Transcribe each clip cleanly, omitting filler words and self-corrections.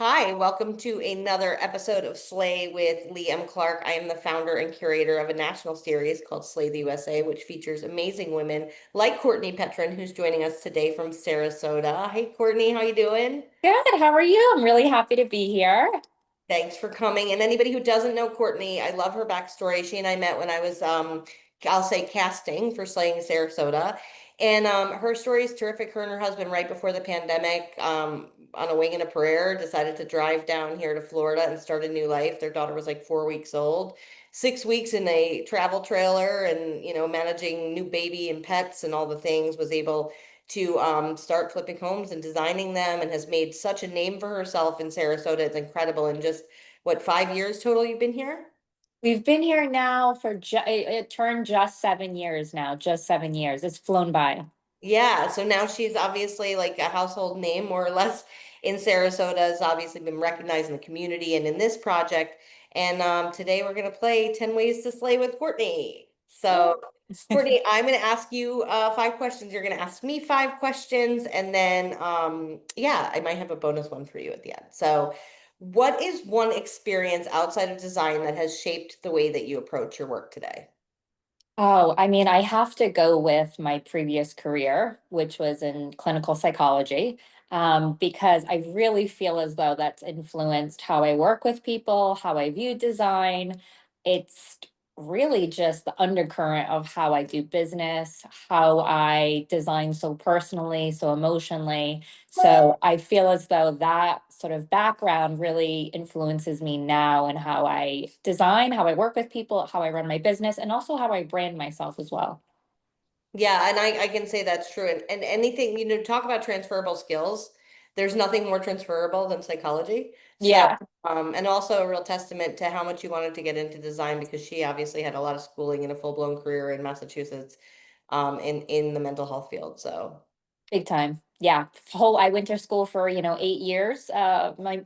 Hi, welcome to another episode of Slay with Leigh M. Clark. I am the founder and curator of a national series called Slay the USA, which features amazing women like Courtney Petrin, who's joining us today from Sarasota. Hey, Courtney, how you doing? Good. How are you? I'm really happy to be here. Thanks for coming. And anybody who doesn't know Courtney, I love her backstory. She and I met when I was, I'll say, casting for Slaying Sarasota. And her story is terrific. Her and her husband, right before the pandemic, on a wing and a prayer, decided to drive down here to Florida and start a new life. Their daughter was like 4 weeks old, 6 weeks in a travel trailer, and managing new baby and pets and all the things, was able to start flipping homes and designing them, and has made such a name for herself in Sarasota. It's incredible. In just what, 5 years total you've been here? We've been here now for it turned just 7 years now, just 7 years. It's flown by. Yeah, so now she's obviously like a household name, more or less, in Sarasota, has obviously been recognized in the community and in this project. And today we're going to play 10 Ways to Slay with Courtney. Yeah. So, Courtney, I'm going to ask you 5 questions. You're going to ask me 5 questions. And then, yeah, I might have a bonus one for you at the end. So, what is one experience outside of design that has shaped the way that you approach your work today? Oh, I mean, I have to go with my previous career, which was in clinical psychology, because I really feel as though that's influenced how I work with people, how I view design. It's really just the undercurrent of how I do business, how I design so personally, so emotionally. So I feel as though that sort of background really influences me now and how I design, how I work with people, how I run my business, and also how I brand myself as well. Yeah, and I can say that's true. And anything, talk about transferable skills. There's nothing more transferable than psychology. So, Yeah, and also a real testament to how much you wanted to get into design, because she obviously had a lot of schooling and a full-blown career in Massachusetts, in the mental health field. So, big time. Yeah, I went to school for 8 years, my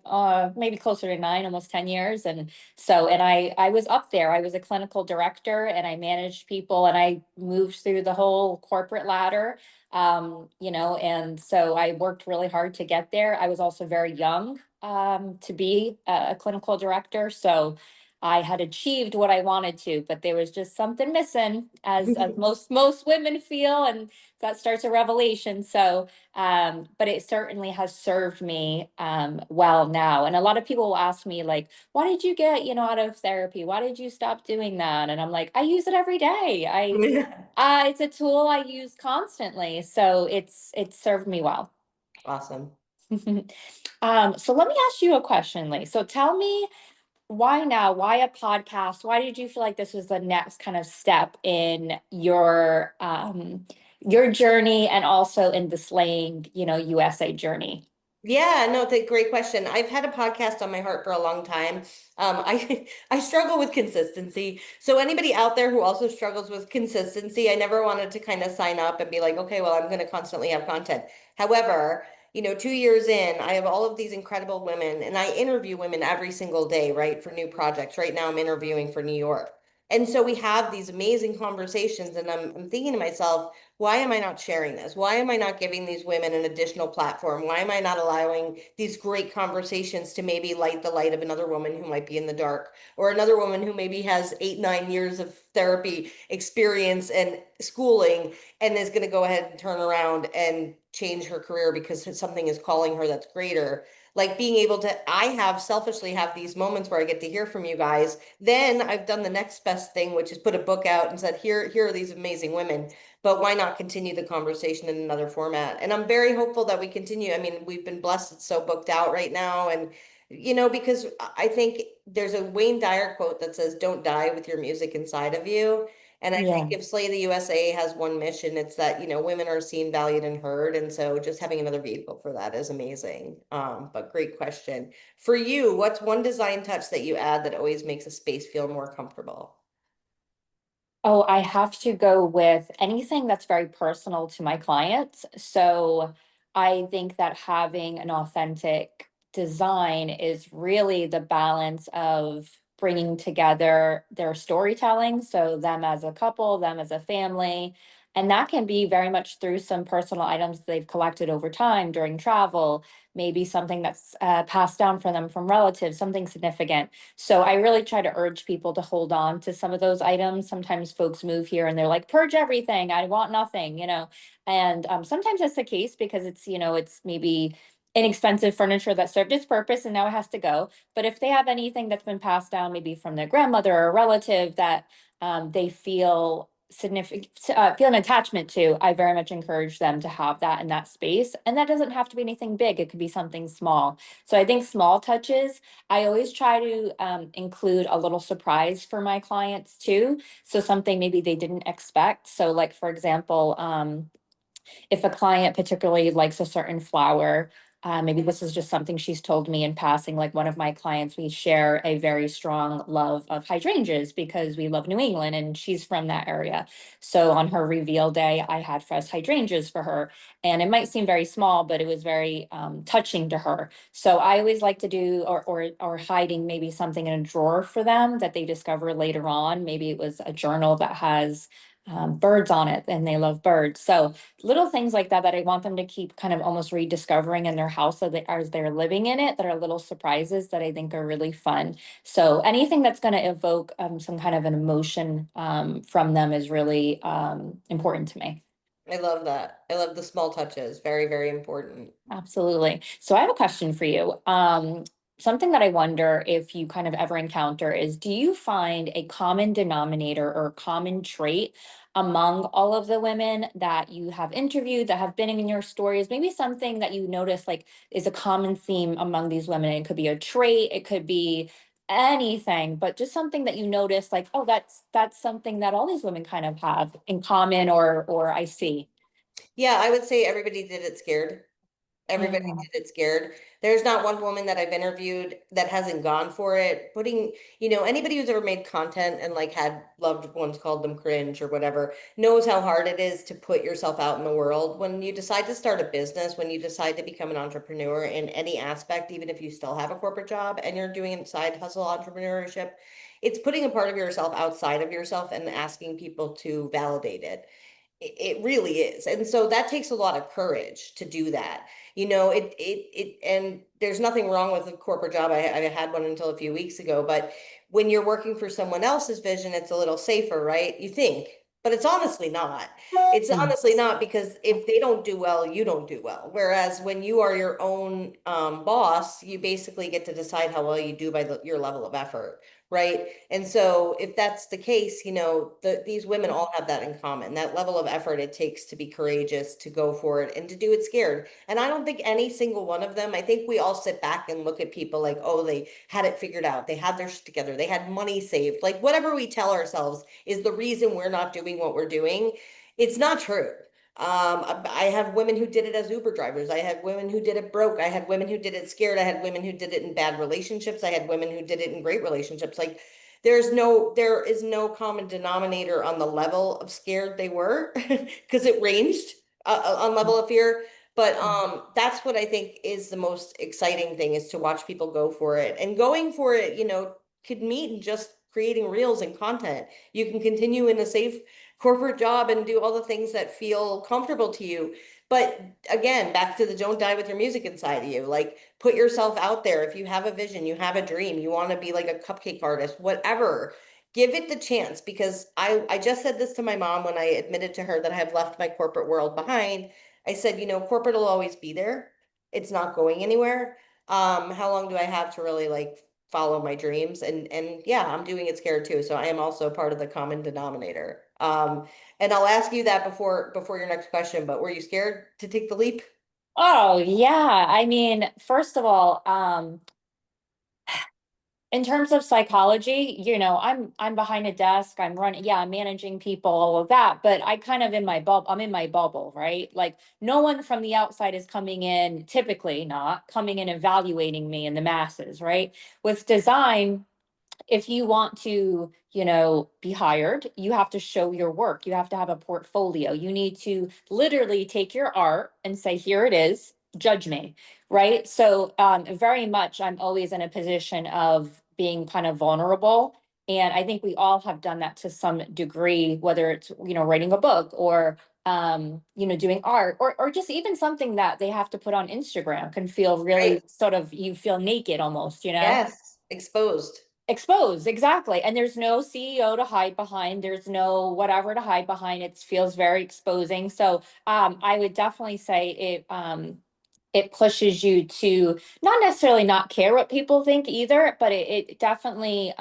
maybe closer to nine, almost 10 years, and I was up there. I was a clinical director, and I managed people, and I moved through the whole corporate ladder. And so I worked really hard to get there. I was also very young to be a clinical director, so I had achieved what I wanted to, but there was just something missing, as most women feel, and that starts a revelation. So, but it certainly has served me well now. And a lot of people will ask me, like, why did you get, out of therapy? Why did you stop doing that? And I'm like, I use it every day. It's a tool I use constantly. So it's served me well. awesome. So let me ask you a question, Lee. So tell me, why now? Why a podcast? Why did you feel like this was the next kind of step in your journey, and also in the slaying, USA journey? Yeah, no, it's a great question. I've had a podcast on my heart for a long time. I struggle with consistency. So anybody out there who also struggles with consistency, I never wanted to kind of sign up and be like, okay, well, I'm going to constantly have content. However, 2 years in, I have all of these incredible women, and I interview women every single day, right, for new projects. Right now, I'm interviewing for New York. And so we have these amazing conversations, and I'm thinking to myself, why am I not sharing this? Why am I not giving these women an additional platform? Why am I not allowing these great conversations to maybe light the light of another woman who might be in the dark, or another woman who maybe has 8, 9 years of therapy experience and schooling, and is going to go ahead and turn around and change her career because something is calling her that's greater. Like being able to, I have selfishly have these moments where I get to hear from you guys. Then I've done the next best thing, which is put a book out and said, here are these amazing women, but why not continue the conversation in another format? And I'm very hopeful that we continue. I mean, we've been blessed, it's so booked out right now. And, because I think there's a Wayne Dyer quote that says, don't die with your music inside of you. And I think Yeah. if Slay the USA has one mission, it's that, women are seen, valued, and heard. And so just having another vehicle for that is amazing. But great question. For you, what's one design touch that you add that always makes a space feel more comfortable? Oh, I have to go with anything that's very personal to my clients. So I think that having an authentic design is really the balance of bringing together their storytelling. So them as a couple, them as a family, And that can be very much through some personal items they've collected over time during travel, maybe something that's passed down for them from relatives, something significant. So I really try to urge people to hold on to some of those items. Sometimes folks move here and they're like, purge everything, I want nothing, you know. And sometimes that's the case because it's, you know, it's maybe inexpensive furniture that served its purpose and now it has to go. But if they have anything that's been passed down, maybe from their grandmother or a relative that they feel significant, feel an attachment to, I very much encourage them to have that in that space. And that doesn't have to be anything big. It could be something small. So I think small touches, I always try to include a little surprise for my clients too. So something maybe they didn't expect. So like, for example, if a client particularly likes a certain flower, maybe this is just something she's told me in passing, like one of my clients, we share a very strong love of hydrangeas because we love New England and she's from that area. So on her reveal day, I had fresh hydrangeas for her. And it might seem very small, but it was very touching to her. So I always like to do, or hiding maybe something in a drawer for them that they discover later on. Maybe it was a journal that has birds on it and they love birds. So little things like that that I want them to keep kind of almost rediscovering in their house so that as they're living in it, that are little surprises that I think are really fun. So anything that's going to evoke some kind of an emotion from them is really important to me. I love that. I love the small touches. Very, very important. Absolutely. So I have a question for you. Something that I wonder if you kind of ever encounter is, do you find a common denominator or common trait among all of the women that you have interviewed that have been in your stories? Maybe something that you notice like is a common theme among these women. It could be a trait, it could be anything, but just something that you notice like, oh, that's something that all these women kind of have in common or I see. Yeah, I would say everybody did it scared. Everybody Mm, did it scared. There's not one woman that I've interviewed that hasn't gone for it. Putting, anybody who's ever made content and like had loved ones called them cringe or whatever knows how hard it is to put yourself out in the world. When you decide to start a business, when you decide to become an entrepreneur in any aspect, even if you still have a corporate job and you're doing side hustle entrepreneurship, it's putting a part of yourself outside of yourself and asking people to validate it. It really is. And so that takes a lot of courage to do that. And there's nothing wrong with a corporate job. I had one until a few weeks ago, but when you're working for someone else's vision, it's a little safer, right? You think, but it's honestly not. It's mm, honestly not, because if they don't do well, you don't do well. Whereas when you are your own boss, you basically get to decide how well you do by your level of effort, right? And so if that's the case, these women all have that in common, that level of effort it takes to be courageous, to go for it and to do it scared. And I don't think any single one of them, I think we all sit back and look at people like, oh, they had it figured out. They had their shit together. They had money saved. Like whatever we tell ourselves is the reason we're not doing what we're doing. It's not true. I have women who did it as Uber drivers. I had women who did it broke. I had women who did it scared. I had women who did it in bad relationships. I had women who did it in great relationships. Like there is no common denominator on the level of scared they were because it ranged on level of fear. But that's what I think is the most exciting thing, is to watch people go for it. And going for it, could mean just creating reels and content. You can continue in a safe corporate job and do all the things that feel comfortable to you. But again, back to the don't die with your music inside of you. Like put yourself out there. If you have a vision, you have a dream, you want to be like a cupcake artist, whatever, give it the chance. Because I just said this to my mom when I admitted to her that I have left my corporate world behind. I said, corporate will always be there. It's not going anywhere. How long do I have to really like follow my dreams? And yeah, I'm doing it scared too. So I am also part of the common denominator. And I'll ask you that before your next question, but were you scared to take the leap? Oh, yeah. I mean, first of all, in terms of psychology, I'm behind a desk, I'm running, yeah, I'm managing people, all of that, but I kind of in my bubble, I'm in my bubble, right? Like no one from the outside is coming in, typically not coming in evaluating me in the masses, right? With design, if you want to, be hired, you have to show your work. You have to have a portfolio. You need to literally take your art and say, here it is, judge me, right? So very much I'm always in a position of being kind of vulnerable And I think we all have done that to some degree, whether it's, writing a book or, doing art, or just even something that they have to put on Instagram can feel Right? really sort of, you feel naked almost. Yes, exposed. Exposed, exactly. And there's no CEO to hide behind. There's no whatever to hide behind. It feels very exposing. So I would definitely say it pushes you to not necessarily not care what people think either, but it definitely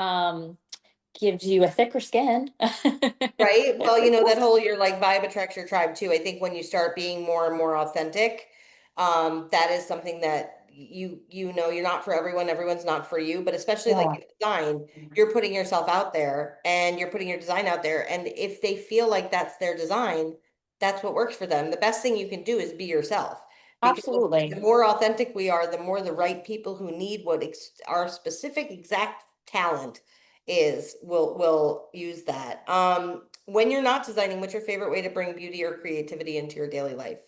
gives you a thicker skin. Right. Well, that whole your like vibe attracts your tribe too. I think when you start being more and more authentic, that is something that you're not for everyone, everyone's not for you, but especially like Yeah, in design, you're putting yourself out there and you're putting your design out there. And if they feel like that's their design, that's what works for them. The best thing you can do is be yourself. Because the absolutely. more authentic we are, the more the right people who need what our specific exact talent is will use that. When you're not designing, what's your favorite way to bring beauty or creativity into your daily life?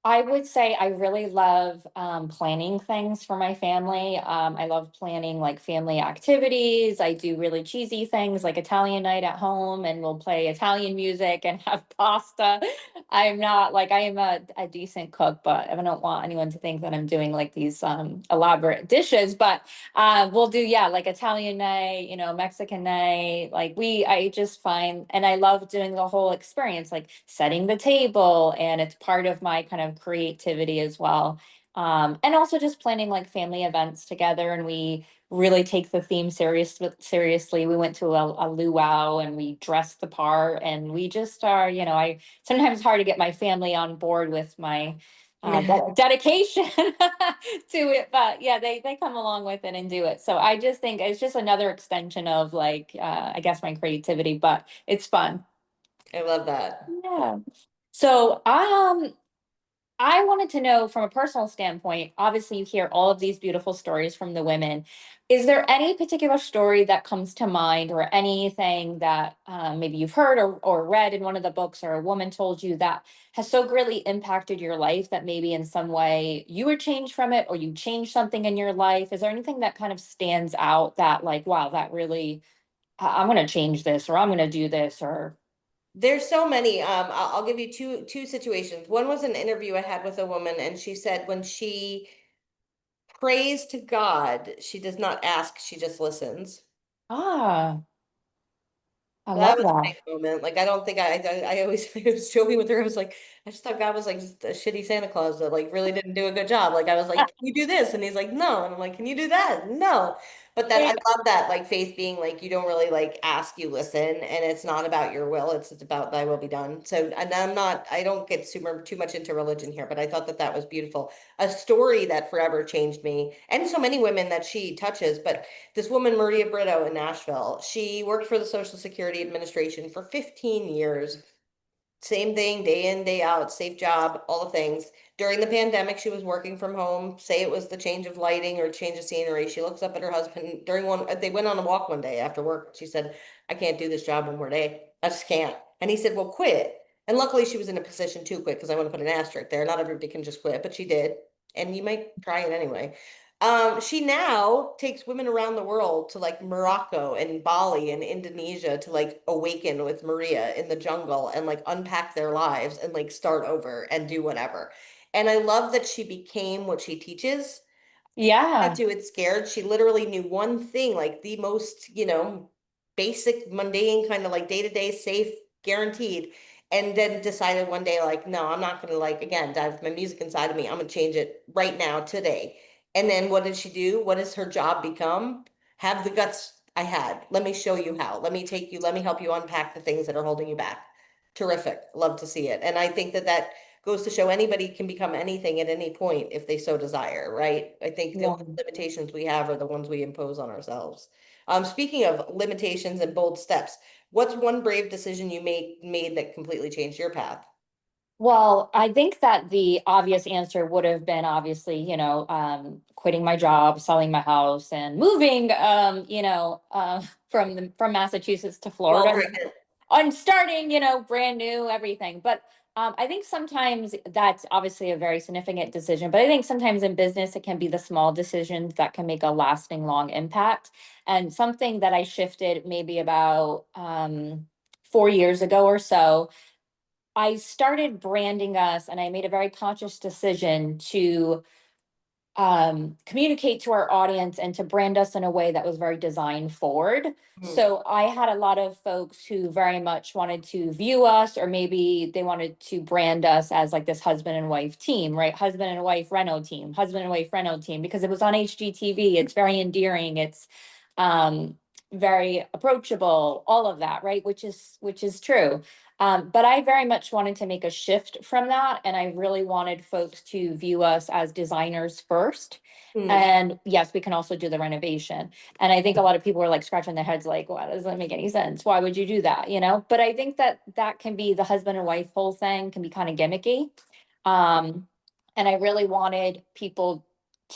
I would say I really love planning things for my family. I love planning like family activities. I do really cheesy things like Italian night at home, and we'll play Italian music and have pasta. I'm not like I am a decent cook, but I don't want anyone to think that I'm doing like these elaborate dishes. But we'll do, yeah, like Italian night, Mexican night. I just find, and I love doing the whole experience, like setting the table, and it's part of my kind of creativity as well. And also just planning like family events together, and we really take the theme seriously. We went to a luau and we dressed the part, and we just are, I sometimes hard to get my family on board with my dedication to it, but yeah, they come along with it and do it. So I just think it's just another extension of like I guess my creativity, but it's fun. I love that. Yeah. So I wanted to know from a personal standpoint, obviously you hear all of these beautiful stories from the women. Is there any particular story that comes to mind, or anything that maybe you've heard or read in one of the books, or a woman told you, that has so greatly impacted your life that maybe in some way you were changed from it, or you changed something in your life? Is there anything that kind of stands out that like, wow, that really, I'm going to change this, or I'm going to do this, or, There's so many. I'll give you two situations. One was an interview I had with a woman, and she said when she prays to God, she does not ask, she just listens. ah, I That love was a that. big moment. Like, I don't think I always, I was joking with her. I was like, I just thought God was like just a shitty Santa Claus that like really didn't do a good job. Like, I was like, can you do this? And he's like, no. And I'm like, can you do that? No. But that I love that, like faith being like, you don't really like ask, you listen, and it's not about your will. It's about thy will be done. So, and I don't get super too much into religion here, but I thought that that was beautiful. A story that forever changed me, and so many women that she touches, but this woman, Maria Brito in Nashville, she worked for the Social Security Administration for 15 years. Same thing, day in, day out, safe job, all the things. During the pandemic, she was working from home. Say it was the change of lighting or change of scenery. She looks up at her husband during one, they went on a walk one day after work. She said, I can't do this job one more day. I just can't. And he said, well, quit. And luckily she was in a position to quit, because I want to put an asterisk there. Not everybody can just quit, but she did. And you might try it anyway. She now takes women around the world to like Morocco and Bali and Indonesia to like awaken with Maria in the jungle and like unpack their lives and like start over and do whatever. And I love that she became what she teaches. Had Yeah. to it scared. She literally knew one thing, like the most, basic, mundane kind of like day-to-day safe, guaranteed. And then decided one day, like, no, I'm not gonna like again dive with my music inside of me. I'm gonna change it right now, today. And then what did she do? What does her job become? Have the guts I had. Let me show you how. Let me take you, let me help you unpack the things that are holding you back. Terrific. Love to see it. And I think that that goes to show anybody can become anything at any point if they so desire, right? I think the Yeah. only limitations we have are the ones we impose on ourselves. Speaking of limitations and bold steps, what's one brave decision you made that completely changed your path? Well, I think that the obvious answer would have been obviously, quitting my job, selling my house, and moving, from Massachusetts to Well, Florida, pregnant. on starting, brand new everything. But I think sometimes that's obviously a very significant decision, but I think sometimes in business it can be the small decisions that can make a lasting, long impact. And something that I shifted maybe about 4 years ago or so, I started branding us, and I made a very conscious decision to communicate to our audience and to brand us in a way that was very design forward. Mm, So I had a lot of folks who very much wanted to view us, or maybe they wanted to brand us as like this husband and wife team, right? Husband and wife Reno team, husband and wife Reno team, because it was on HGTV. It's very endearing. It's um, very approachable, all of that, right? Which is true. But I very much wanted to make a shift from that. And I really wanted folks to view us as designers first. mm, And yes, we can also do the renovation. And I think a lot of people are like scratching their heads, like, well, that doesn't make any sense. Why would you do that? But I think that that can be the husband and wife whole thing can be kind of gimmicky. Um, and I really wanted people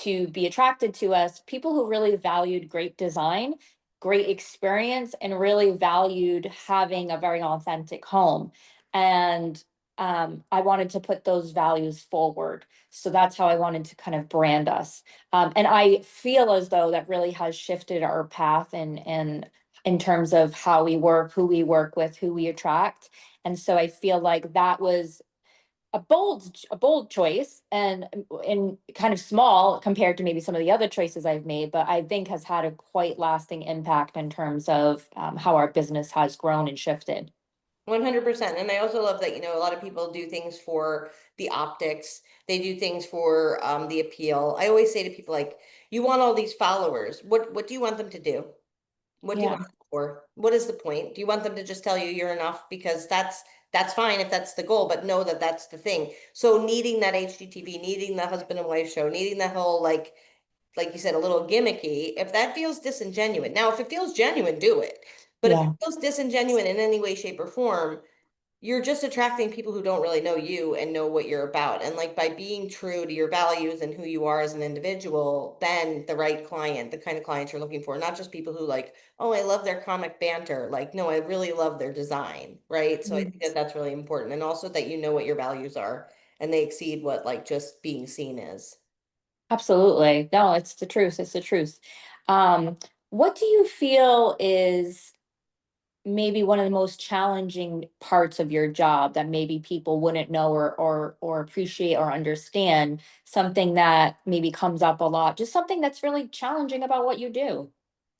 to be attracted to us, people who really valued great design, great experience, and really valued having a very authentic home. And I wanted to put those values forward. So that's how I wanted to kind of brand us. And I feel as though that really has shifted our path and in terms of how we work, who we work with, who we attract. And so I feel like that was a bold choice, and kind of small compared to maybe some of the other choices I've made, but I think has had a quite lasting impact in terms of how our business has grown and shifted. 100%. And I also love that, a lot of people do things for the optics. They do things for the appeal. I always say to people like, you want all these followers. What do you want them to do? What do you Yeah. want them for? What is the point? Do you want them to just tell you you're enough? Because that's fine if that's the goal, but know that that's the thing. So needing that HGTV, needing the husband and wife show, needing the whole like you said, a little gimmicky, if that feels disingenuous. Now, if it feels genuine, do it. But if it Yeah. feels disingenuous in any way, shape, or form, you're just attracting people who don't really know you and know what you're about. And like by being true to your values and who you are as an individual, then the right client, the kind of clients you're looking for, not just people who like, oh, I love their comic banter. Like, no, I really love their design, right? So I think that that's really important. And also that you know what your values are and they exceed what like just being seen is. Absolutely. No, it's the truth. It's the truth. Um, what do you feel is maybe one of the most challenging parts of your job that maybe people wouldn't know or appreciate or understand, something that maybe comes up a lot, just something that's really challenging about what you do?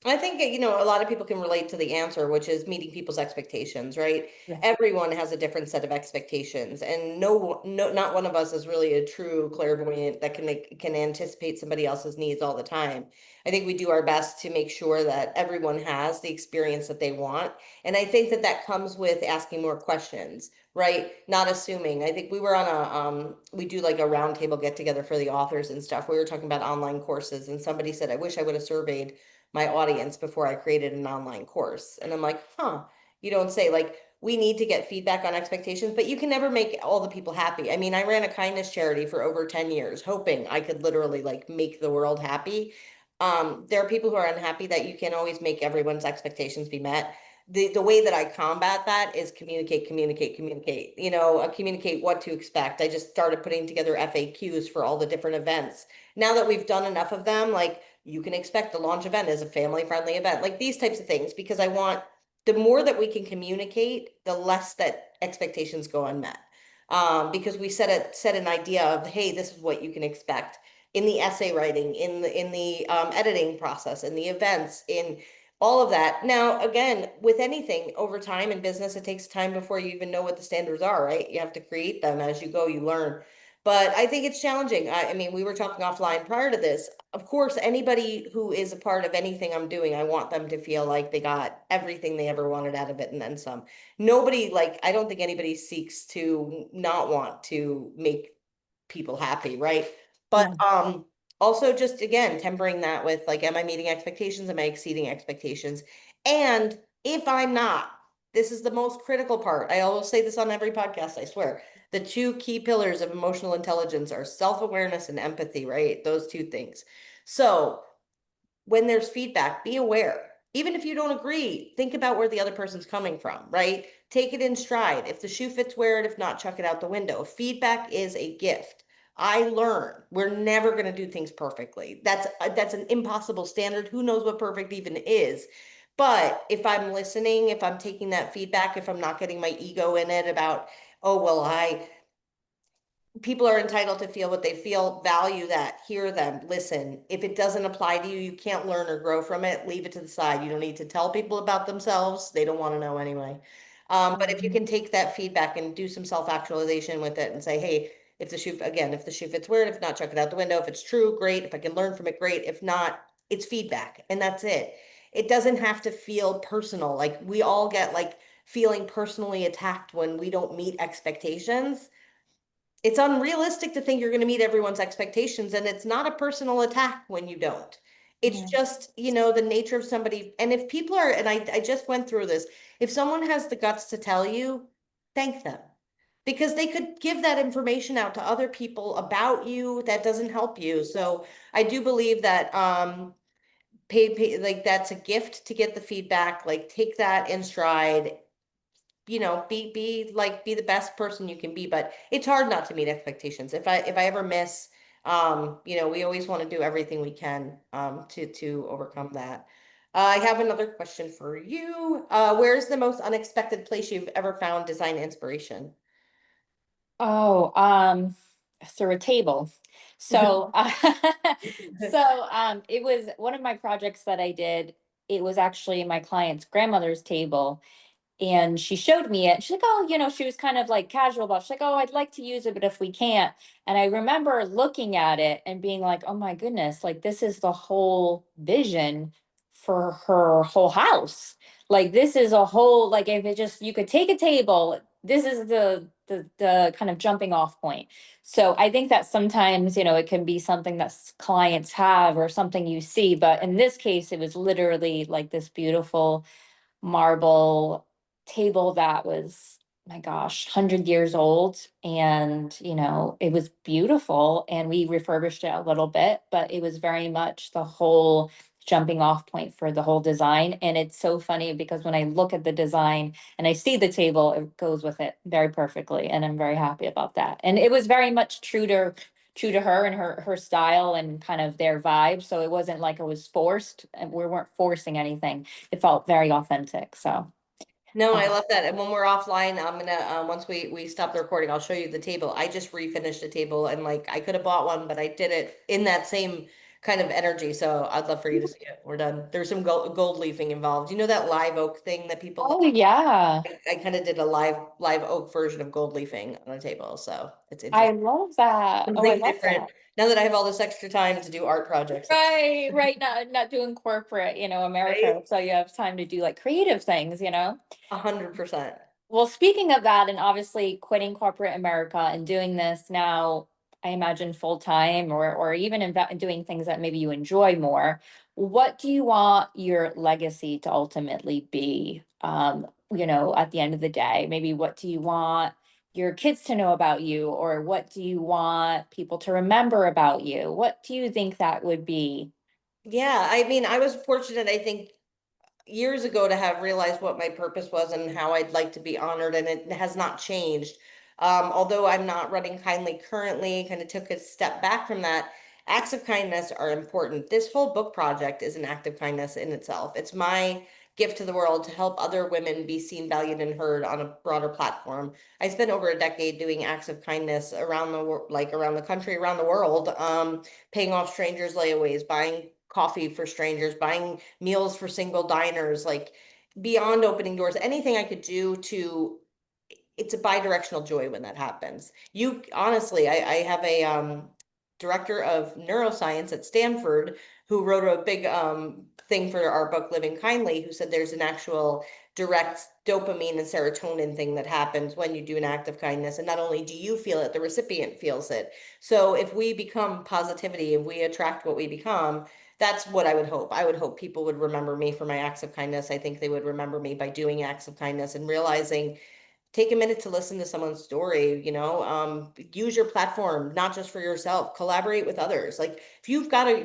I think, a lot of people can relate to the answer, which is meeting people's expectations, right? Yeah. Everyone has a different set of expectations, and not one of us is really a true clairvoyant that can anticipate somebody else's needs all the time. I think we do our best to make sure that everyone has the experience that they want, and I think that that comes with asking more questions, right? Not assuming. I think we were on we do like a roundtable get together for the authors and stuff. We were talking about online courses, and somebody said, "I wish I would have surveyed my audience before I created an online course." And I'm like, huh, you don't say. Like, we need to get feedback on expectations, but you can never make all the people happy. I mean, I ran a kindness charity for over 10 years, hoping I could literally like make the world happy. There are people who are unhappy that you can't always make everyone's expectations be met. The way that I combat that is communicate, communicate, communicate, communicate what to expect. I just started putting together FAQs for all the different events. Now that we've done enough of them, like you can expect the launch event is a family friendly event, like these types of things, because I want the more that we can communicate, the less that expectations go unmet. Because we set an idea of, hey, this is what you can expect in the essay writing, in the editing process, in the events, in all of that. Now, again, with anything over time in business, it takes time before you even know what the standards are, right? You have to create them as you go, you learn. But I think it's challenging. I mean, we were talking offline prior to this. Of course, anybody who is a part of anything I'm doing, I want them to feel like they got everything they ever wanted out of it and then some. Nobody, like, I don't think anybody seeks to not want to make people happy, right? But Yeah. also just again tempering that with like, am I meeting expectations? Am I exceeding expectations? And if I'm not, this is the most critical part. I always say this on every podcast, I swear. The two key pillars of emotional intelligence are self-awareness and empathy, right? Those two things. So when there's feedback, be aware. Even if you don't agree, think about where the other person's coming from, right? Take it in stride. If the shoe fits, wear it. If not, chuck it out the window. Feedback is a gift. I learn. We're never going to do things perfectly. That's an impossible standard. Who knows what perfect even is? But if I'm listening, if I'm taking that feedback, if I'm not getting my ego in it about, oh, well, I people are entitled to feel what they feel, value that, hear them, listen. If it doesn't apply to you, you can't learn or grow from it, leave it to the side. You don't need to tell people about themselves. They don't want to know anyway. But if you Mhm. can take that feedback and do some self-actualization with it and say, hey, if the shoe fits, wear it. If not, chuck it out the window. If it's true, great. If I can learn from it, great. If not, it's feedback. And that's it. It doesn't have to feel personal. Like we all get like feeling personally attacked when we don't meet expectations. It's unrealistic to think you're going to meet everyone's expectations, and it's not a personal attack when you don't. It's Yeah. just, the nature of somebody. And if people are, and I just went through this, if someone has the guts to tell you, thank them because they could give that information out to other people about you that doesn't help you. So I do believe that like that's a gift to get the feedback, like take that in stride, be the best person you can be, but it's hard not to meet expectations. If I ever miss, we always want to do everything we can to overcome that. I have another question for you. Where's the most unexpected place you've ever found design inspiration? Oh, through a table. So, it was one of my projects that I did. It was actually my client's grandmother's table, and she showed me it. She's like, "Oh, she was kind of like casual about. She's like, "Oh, I'd like to use it, but if we can't." And I remember looking at it and being like, "Oh my goodness, like this is the whole vision for her whole house. Like this is a whole like if it just you could take a table, this is the kind of jumping off point." So I think that sometimes, it can be something that clients have or something you see, but in this case, it was literally like this beautiful marble table that was, my gosh, 100 years old. And, it was beautiful. And we refurbished it a little bit, but it was very much the whole jumping off point for the whole design. And it's so funny because when I look at the design and I see the table, it goes with it very perfectly. And I'm very happy about that. And it was very much true to her and her style and kind of their vibe. So it wasn't like it was forced and we weren't forcing anything. It felt very authentic. So, No, I uh, love that. And when we're offline, I'm gonna once we stop the recording, I'll show you the table. I just refinished a table and like I could have bought one, but I did it in that same kind of energy. So I'd love for you to see it. We're done. There's some gold leafing involved. You know that live oak thing that people love? oh yeah, I kind of did a live oak version of gold leafing on a table. So it's I interesting. love that. Oh, I Something love different. that. Now that I have all this extra time to do art projects, Right, right. Not doing corporate, right? America. So you have time to do like creative things. 100%. Well, speaking of that, and obviously quitting corporate America and doing this now, I imagine full time or even doing things that maybe you enjoy more. What do you want your legacy to ultimately be? At the end of the day, maybe what do you want your kids to know about you, or what do you want people to remember about you? What do you think that would be? Yeah, I mean, I was fortunate, I think, years ago to have realized what my purpose was and how I'd like to be honored, and it has not changed. Although I'm not running kindly currently, kind of took a step back from that. Acts of kindness are important. This whole book project is an act of kindness in itself. It's my gift to the world to help other women be seen, valued, and heard on a broader platform. I spent over a decade doing acts of kindness around the like around the country, around the world, paying off strangers' layaways, buying coffee for strangers, buying meals for single diners, like beyond opening doors, anything I could do to it's a bi-directional joy when that happens. You honestly, I have a director of neuroscience at Stanford who wrote a big thing for our book Living Kindly, who said there's an actual direct dopamine and serotonin thing that happens when you do an act of kindness. And not only do you feel it, the recipient feels it. So if we become positivity, if we attract what we become, that's what I would hope. I would hope people would remember me for my acts of kindness. I think they would remember me by doing acts of kindness and realizing take a minute to listen to someone's story, use your platform, not just for yourself, collaborate with others. Like if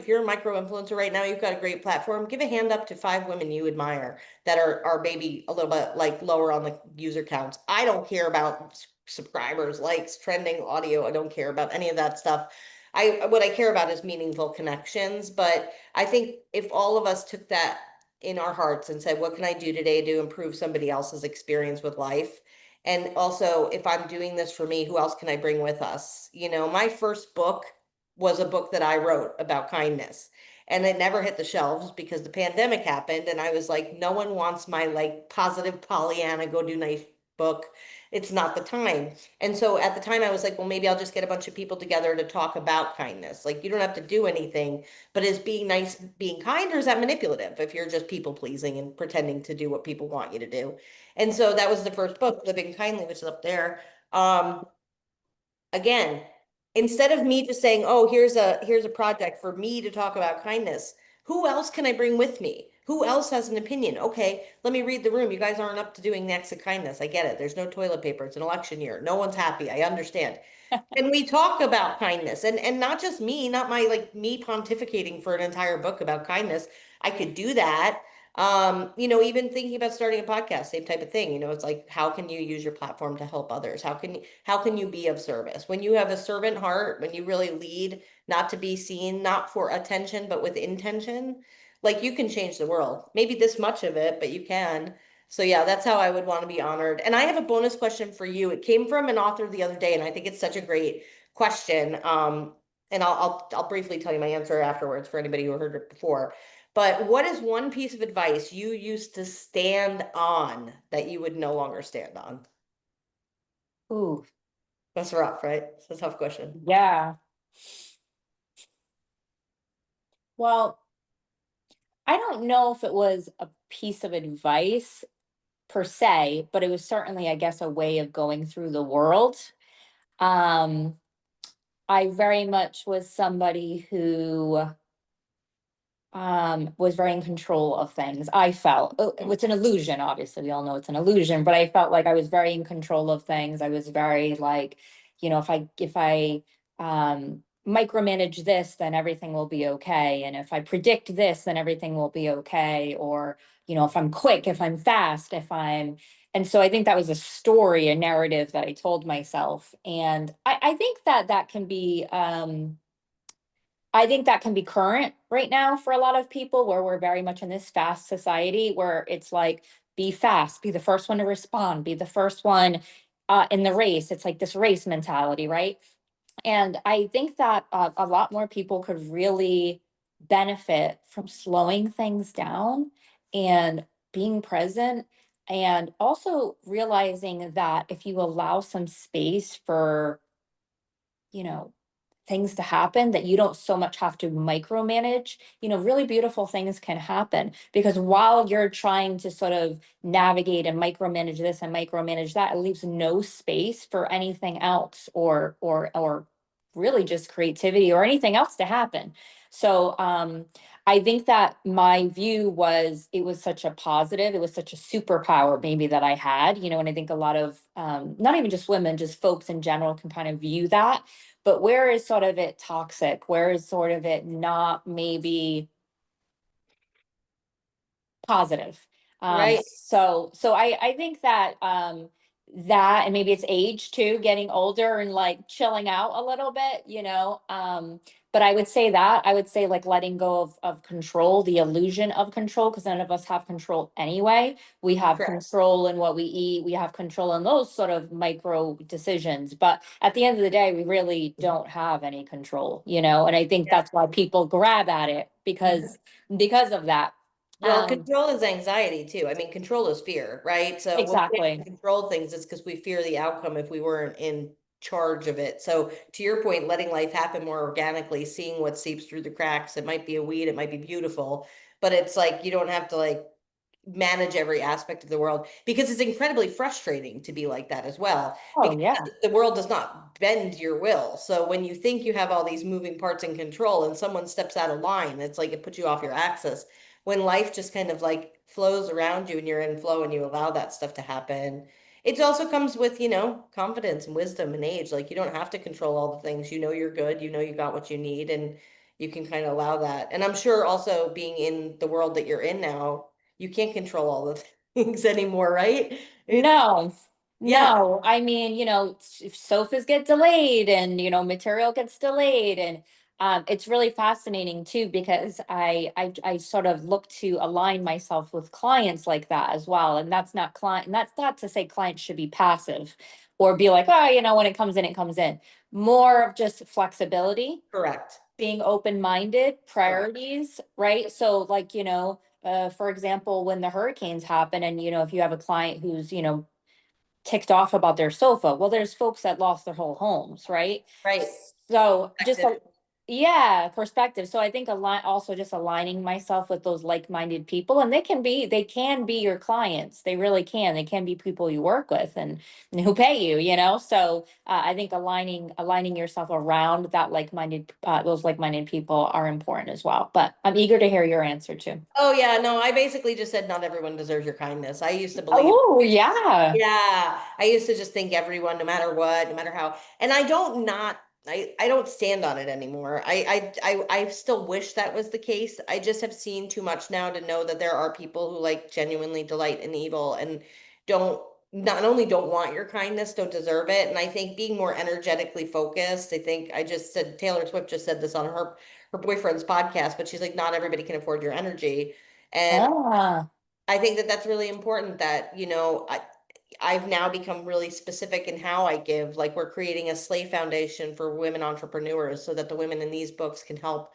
you're a micro influencer right now, you've got a great platform, give a hand up to 5 women you admire that are maybe a little bit like lower on the user counts. I don't care about subscribers, likes, trending audio. I don't care about any of that stuff. What I care about is meaningful connections. But I think if all of us took that in our hearts and said, what can I do today to improve somebody else's experience with life? And also, if I'm doing this for me, who else can I bring with us? My first book was a book that I wrote about kindness. And it never hit the shelves because the pandemic happened. And I was like, no one wants my like positive Pollyanna, go do nice book. It's not the time. And so at the time I was like, well, maybe I'll just get a bunch of people together to talk about kindness. Like you don't have to do anything, but is being nice, being kind, or is that manipulative if you're just people pleasing and pretending to do what people want you to do? And so that was the first book, Living Kindly, which is up there. Um, Again, instead of me just saying, oh, here's a project for me to talk about kindness, who else can I bring with me? Who else has an opinion? Okay, let me read the room. You guys aren't up to doing acts of kindness. I get it. There's no toilet paper. It's an election year. No one's happy. I understand. And we talk about kindness and not just me, not my like me pontificating for an entire book about kindness. I could do that. Even thinking about starting a podcast, same type of thing. It's like, how can you use your platform to help others? How can you be of service? When you have a servant heart, when you really lead, not to be seen, not for attention, but with intention, like you can change the world. Maybe this much of it, but you can. So yeah, that's how I would want to be honored. And I have a bonus question for you. It came from an author the other day, and I think it's such a great question. And I'll briefly tell you my answer afterwards for anybody who heard it before. But what is one piece of advice you used to stand on that you would no longer stand on? Ooh, That's rough, right? It's a tough question. yeah. Well, I don't know if it was a piece of advice per se, but it was certainly, I guess, a way of going through the world. Um, I very much was somebody who was very in control of things. I felt it's an illusion, obviously. We all know it's an illusion, but I felt like I was very in control of things. I was very like, if I micromanage this, then everything will be okay. And if I predict this, then everything will be okay. Or, if I'm quick, if I'm fast, and so I think that was a story, a narrative that I told myself. And I think that can be I think that can be current right now for a lot of people where we're very much in this fast society where it's like, be fast, be the first one to respond, be the first one in the race. It's like this race mentality, right? And I think that a lot more people could really benefit from slowing things down and being present. And also realizing that if you allow some space for, you know, things to happen, that you don't so much have to micromanage, really beautiful things can happen because while you're trying to sort of navigate and micromanage this and micromanage that, it leaves no space for anything else or really just creativity or anything else to happen. So I think that my view was it was such a positive, it was such a superpower maybe that I had, and I think a lot of not even just women, just folks in general can kind of view that. But where is sort of it toxic? Where is sort of it not maybe positive? Right. So I think that that and maybe it's age too, getting older and like chilling out a little bit, but I would say like letting go of control, the illusion of control, because none of us have control anyway. We have Correct. control in what we eat, we have control in those sort of micro decisions, but at the end of the day, we really don't have any control, and I think Yeah. that's why people grab at it because of that. Well, um control is anxiety too. I mean, control is fear, right? So when we exactly. can't control things, it's because we fear the outcome if we weren't in charge of it. So to your point, letting life happen more organically, seeing what seeps through the cracks. It might be a weed, it might be beautiful, but it's like you don't have to like manage every aspect of the world because it's incredibly frustrating to be like that as well Oh because yeah. the world does not bend your will. So when you think you have all these moving parts in control and someone steps out of line, it's like it puts you off your axis. When life just kind of like flows around you and you're in flow and you allow that stuff to happen, It also comes with, confidence and wisdom and age. Like you don't have to control all the things. You know you're good, you know you got what you need, and you can kind of allow that. And I'm sure also being in the world that you're in now, you can't control all the things anymore, right? It, No, yeah, no. I mean, if sofas get delayed and, material gets delayed and it's really fascinating too because I sort of look to align myself with clients like that as well. And that's not to say clients should be passive or be like, oh, when it comes in, it comes in. More of just flexibility, correct. being open-minded, Correct. priorities, right? So like, for example, when the hurricanes happen and, if you have a client who's, ticked off about their sofa. Well, there's folks that lost their whole homes, right? Right. So just Active. yeah, perspective. So I think also just aligning myself with those like-minded people, and they can be your clients. They really can. They can be people you work with and who pay you, So I think aligning yourself around those like-minded people are important as well. But I'm eager to hear your answer too. Oh yeah, no, I basically just said not everyone deserves your kindness. I used to believe. Oh yeah. Yeah, I used to just think everyone, no matter what, no matter how, and I don't stand on it anymore. I still wish that was the case. I just have seen too much now to know that there are people who like genuinely delight in evil and don't not only don't want your kindness, don't deserve it. And I think being more energetically focused, I think I just said Taylor Swift just said this on her boyfriend's podcast, but she's like, not everybody can afford your energy. And Ah, I think that that's really important that, I've now become really specific in how I give. Like we're creating a slave foundation for women entrepreneurs so that the women in these books can help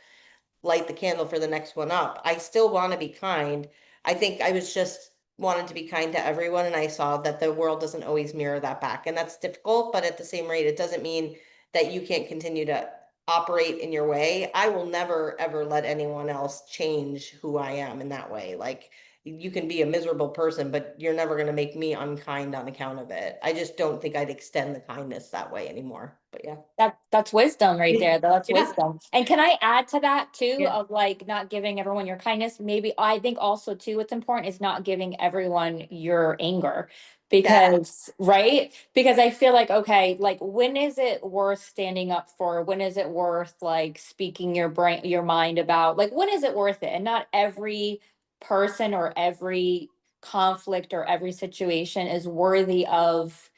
light the candle for the next one up. I still want to be kind. I think I was just wanted to be kind to everyone, and I saw that the world doesn't always mirror that back. And that's difficult, but at the same rate, it doesn't mean that you can't continue to operate in your way. I will never ever let anyone else change who I am in that way. Like you can be a miserable person, but you're never going to make me unkind on account of it. I just don't think I'd extend the kindness that way anymore. But yeah. that's wisdom right there. That's Yeah. wisdom. And can I add to that too, Yeah. of like not giving everyone your kindness? Maybe I think also too, what's important is not giving everyone your anger. That Because, right? Because I feel like, okay, like when is it worth standing up for? When is it worth like speaking your mind about? Like when is it worth it? And not every person or every conflict or every situation is worthy of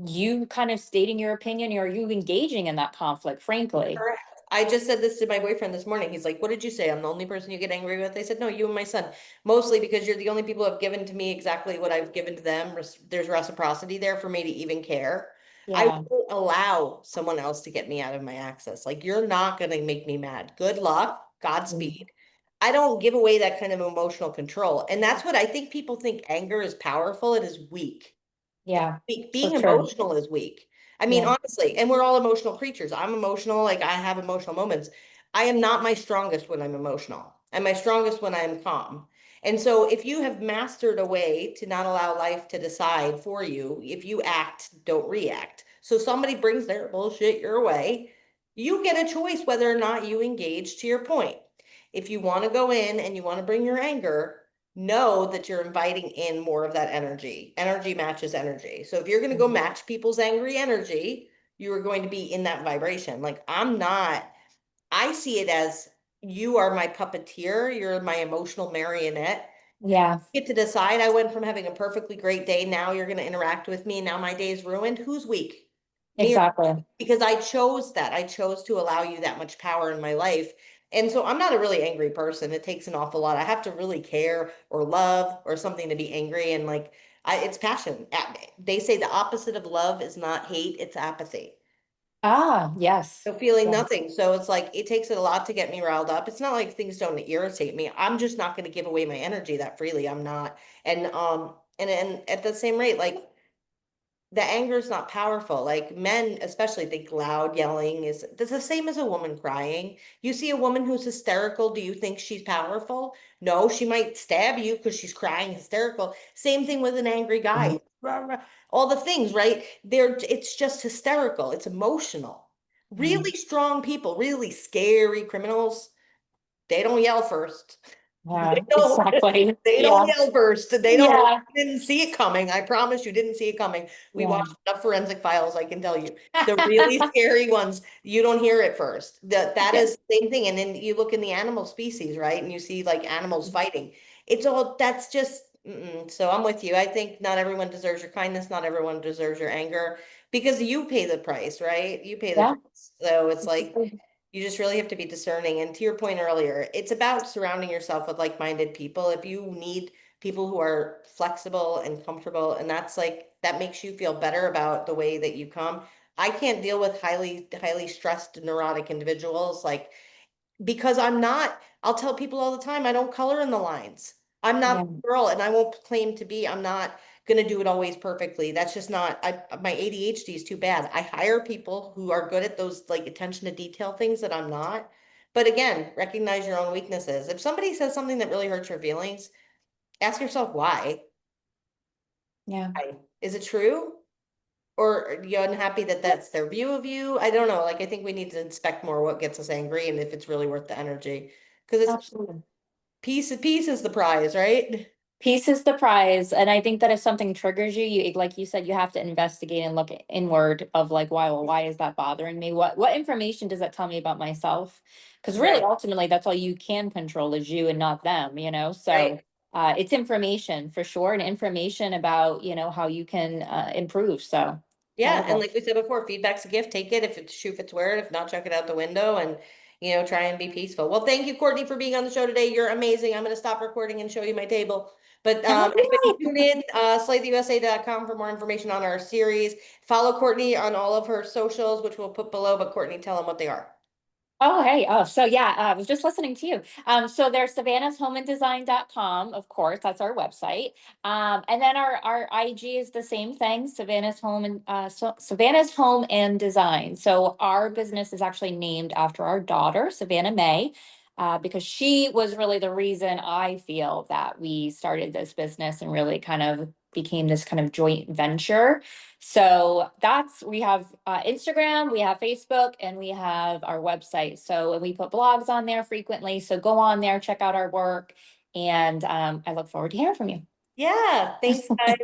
you kind of stating your opinion or you engaging in that conflict, frankly. correct. I just said this to my boyfriend this morning. He's like, "What did you say? I'm the only person you get angry with." I said, "No, you and my son. Mostly because you're the only people who have given to me exactly what I've given to them. There's reciprocity there for me to even care. I Yeah. won't allow someone else to get me out of my access. Like, you're not going to make me mad. Good luck. Mm. Godspeed." I don't give away that kind of emotional control. And that's what I think people think anger is powerful. It is weak. It's Yeah. weak. So Being true. emotional is weak. I mean, Yeah. honestly, and we're all emotional creatures. I'm emotional, like I have emotional moments. I am not my strongest when I'm emotional. I'm my strongest when I'm calm. And so if you have mastered a way to not allow life to decide for you, if you act, don't react. So somebody brings their bullshit your way, you get a choice whether or not you engage to your point. If you want to go in and you want to bring your anger, know that you're inviting in more of that energy. Energy matches energy. So if you're going to go Mhm. match people's angry energy, you are going to be in that vibration. Like I'm not, I see it as you are my puppeteer, you're my emotional marionette. Yeah, You get to decide. I went from having a perfectly great day. Now you're going to interact with me. Now my day is ruined. Who's weak? Me or exactly. because I chose that. I chose to allow you that much power in my life. And so I'm not a really angry person. It takes an awful lot. I have to really care or love or something to be angry. And like, it's passion. They say the opposite of love is not hate, it's apathy. Ah, yes. So feeling Yes. nothing. So it's like, it takes it a lot to get me riled up. It's not like things don't irritate me. I'm just not going to give away my energy that freely. I'm not. And at the same rate, like, the anger is not powerful. Like men, especially think loud yelling is that's the same as a woman crying. You see a woman who's hysterical, do you think she's powerful? No, she might stab you because she's crying hysterical. Same thing with an angry guy. Rah, rah. All the things, right? It's just hysterical. It's emotional. Mm. Really strong people, really scary criminals, they don't yell first. Yeah, don't exactly. they don't Yeah, yell first. They don't yeah, didn't see it coming. I promise you didn't see it coming. We yeah. watched enough forensic files, I can tell you. The really scary ones, you don't hear it first. That Yeah, is the same thing. And then you look in the animal species, right? And you see like animals fighting. It's all that's just so I'm with you. I think not everyone deserves your kindness, not everyone deserves your anger because you pay the price, right? You pay the yeah. price. So it's like you just really have to be discerning. And to your point earlier, it's about surrounding yourself with like-minded people. If you need people who are flexible and comfortable, and that's like that makes you feel better about the way that you come. I can't deal with highly stressed, neurotic individuals. Like because I'm not, I'll tell people all the time, I don't color in the lines. I'm not Yeah, a girl and I won't claim to be. I'm not going to do it always perfectly. That's just not, my ADHD is too bad. I hire people who are good at those like attention to detail things that I'm not. But again, recognize your own weaknesses. If somebody says something that really hurts your feelings, ask yourself why. yeah. Why? Is it true? Or are you unhappy that that's their view of you? I don't know. Like, I think we need to inspect more what gets us angry and if it's really worth the energy. Because it's Absolutely. peace is the prize, right? Peace is the prize. And I think that if something triggers you, like you said, you have to investigate and look inward of like, why, well, why is that bothering me? What information does that tell me about myself? Because really, Right, ultimately, that's all you can control is you and not them, you know? right. So it's information for sure, and information about, how you can improve. So Yeah, and wonderful. like we said before, feedback's a gift. Take it if it's shoe fits wear it. If not, chuck it out the window and try and be peaceful. Well, thank you, Courtney, for being on the show today. You're amazing. I'm gonna stop recording and show you my table. But anybody tune in, slaytheusa.com for more information on our series. Follow Courtney on all of her socials, which we'll put below, but Courtney, tell them what they are. Oh, hey. Oh, so yeah, I was just listening to you. So there's savannahshomeanddesign.com, of course, that's our website. And then our IG is the same thing, Savannah's Home and Design. So our business is actually named after our daughter, Savannah May, because she was really the reason I feel that we started this business and really kind of became this kind of joint venture. So we have Instagram, we have Facebook, and we have our website. So and we put blogs on there frequently. So go on there, check out our work, and I look forward to hearing from you. Yeah, thanks, guys.